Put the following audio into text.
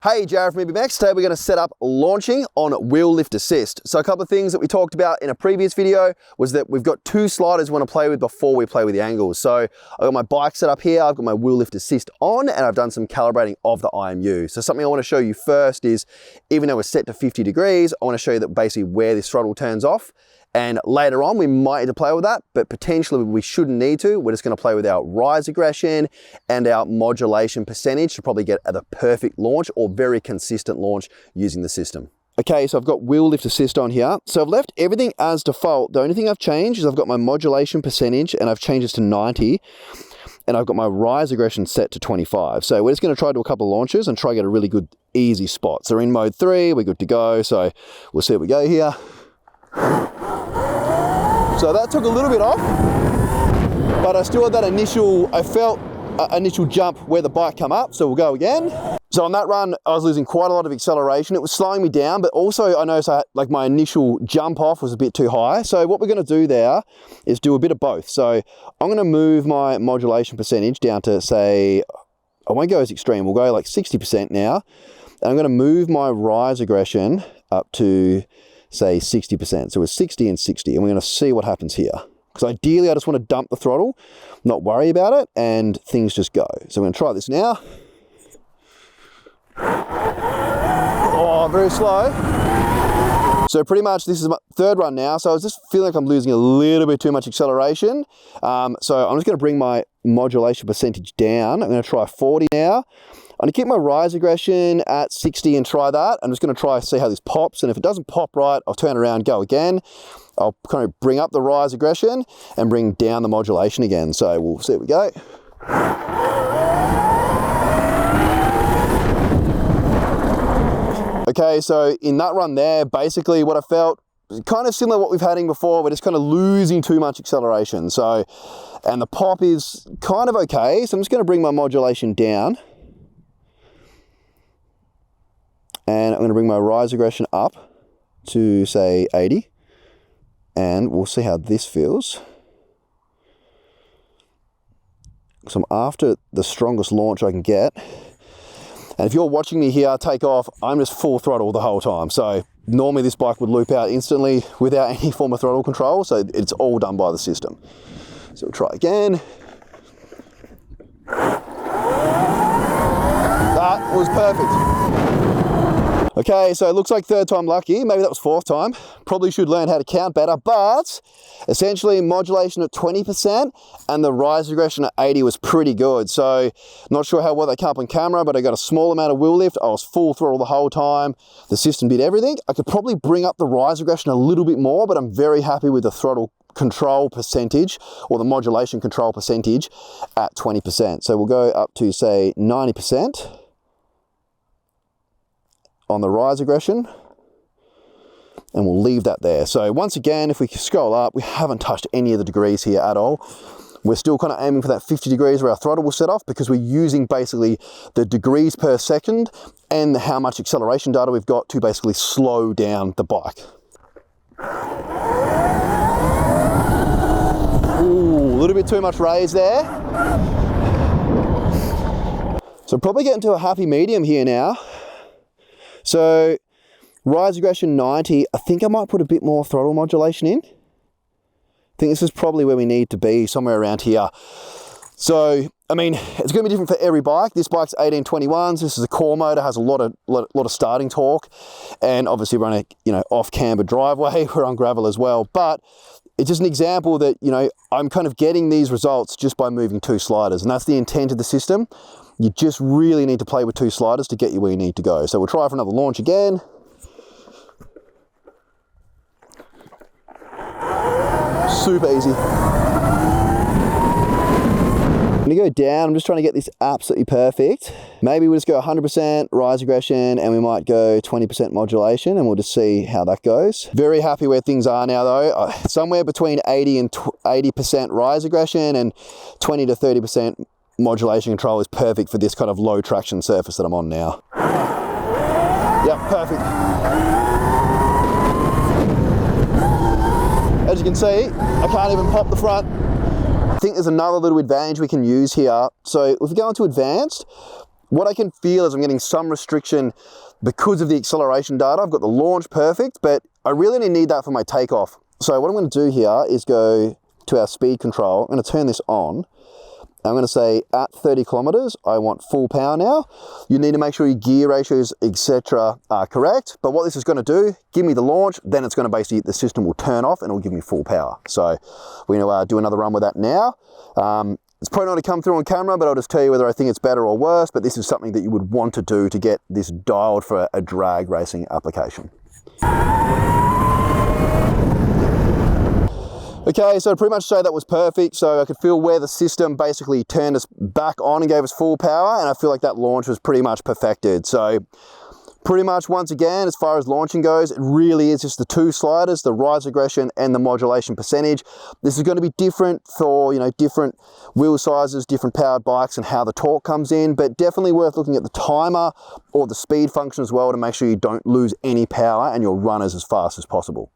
Hey, Jared from EBMX. Today we're going to set up launching on wheel lift assist. So a couple of things that we talked about in a previous video was that we've got two sliders we want to play with before we play with the angles. So I've got my bike set up here, I've got my wheel lift assist on, and I've done some calibrating of the IMU. So something I want to show you first is, even though we're set to 50 degrees, I want to show you that basically where this throttle turns off. And later on, we might need to play with that, but potentially we shouldn't need to. We're just going to play with our rise aggression and our modulation percentage to probably get the perfect launch or very consistent launch using the system. Okay, so I've got wheel lift assist on here. So I've left everything as default. The only thing I've changed is I've got my modulation percentage and I've changed this to 90. And I've got my rise aggression set to 25. So we're just going to try to do a couple of launches and try to get a really good, easy spot. So we're in mode 3, we're good to go. So we'll see how we go here. So that took a little bit off, but I still had that initial, I felt initial jump where the bike come up, so we'll go again. So on that run, I was losing quite a lot of acceleration. It was slowing me down, but also I noticed like my initial jump off was a bit too high. So what we're gonna do there is do a bit of both. So I'm gonna move my modulation percentage down to, say, I won't go as extreme, we'll go like 60% now. And I'm gonna move my rise aggression up to, say, 60%. So it's 60 and 60, and we're going to see what happens here. Because ideally, I just want to dump the throttle, not worry about it, and things just go. So we're going to try this now. Oh, very slow. So pretty much this is my third run now. So I was just feeling like I'm losing a little bit too much acceleration. So I'm just going to bring my modulation percentage down. I'm going to try 40 now. I'm going to keep my rise aggression at 60 and try that. I'm just going to try to see how this pops, and if it doesn't pop right, I'll turn around, go again. I'll kind of bring up the rise aggression and bring down the modulation again. So we'll see how we go. Okay, so in that run there, basically what I felt was kind of similar to what we've had in before. We're just kind of losing too much acceleration. So, and the pop is kind of okay. So I'm just going to bring my modulation down. And I'm going to bring my rise aggression up to, say, 80. And we'll see how this feels. So I'm after the strongest launch I can get. And if you're watching me here take off, I'm just full throttle the whole time. So normally this bike would loop out instantly without any form of throttle control. So it's all done by the system. So we'll try again. That was perfect. Okay, so it looks like third time lucky. Maybe that was fourth time. Probably should learn how to count better, but essentially modulation at 20% and the rise aggression at 80 was pretty good. So not sure how well they come up on camera, but I got a small amount of wheel lift. I was full throttle the whole time. The system did everything. I could probably bring up the rise aggression a little bit more, but I'm very happy with the throttle control percentage or the modulation control percentage at 20%. So we'll go up to, say, 90%. On the rise aggression, and we'll leave that there. So once again, if we scroll up, we haven't touched any of the degrees here at all. We're still kind of aiming for that 50 degrees where our throttle will set off, because we're using basically the degrees per second and how much acceleration data we've got to basically slow down the bike. Ooh, a little bit too much raise there. So probably getting to a happy medium here now. So rise aggression 90, I think I might put a bit more throttle modulation in. I think this is probably where we need to be, somewhere around here. So, I mean, it's going to be different for every bike. This bike's 1821s. This is a core motor, has a lot of starting torque, and obviously we're on a off-camber driveway. We're on gravel as well, but it's just an example that I'm kind of getting these results just by moving two sliders, and that's the intent of the system. You just really need to play with two sliders to get you where you need to go. So we'll try for another launch again. Super easy. I'm gonna go down. I'm just trying to get this absolutely perfect. Maybe we'll just go 100% rise aggression and we might go 20% modulation, and we'll just see how that goes. Very happy where things are now though. Somewhere between 80 and 80% rise aggression and 20 to 30% modulation control is perfect for this kind of low traction surface that I'm on now. Yep, perfect. As you can see, I can't even pop the front. I think there's another little advantage we can use here. So if we go into advanced, what I can feel is I'm getting some restriction because of the acceleration data. I've got the launch perfect, but I really only need that for my takeoff. So what I'm going to do here is go to our speed control. I'm going to turn this on. I'm going to say at 30 kilometers, I want full power now. You need to make sure your gear ratios, etc. are correct. But what this is going to do, give me the launch, then it's going to basically, the system will turn off and it will give me full power. So we're going to do another run with that now. It's probably not going to come through on camera, but I'll just tell you whether I think it's better or worse. But this is something that you would want to do to get this dialed for a drag racing application. Okay, so I'd pretty much say that was perfect. So I could feel where the system basically turned us back on and gave us full power, and I feel like that launch was pretty much perfected. So pretty much, once again, as far as launching goes, it really is just the two sliders, the rise aggression and the modulation percentage. This is going to be different for, different wheel sizes, different powered bikes, and how the torque comes in, but definitely worth looking at the timer or the speed function as well to make sure you don't lose any power and you'll run as fast as possible.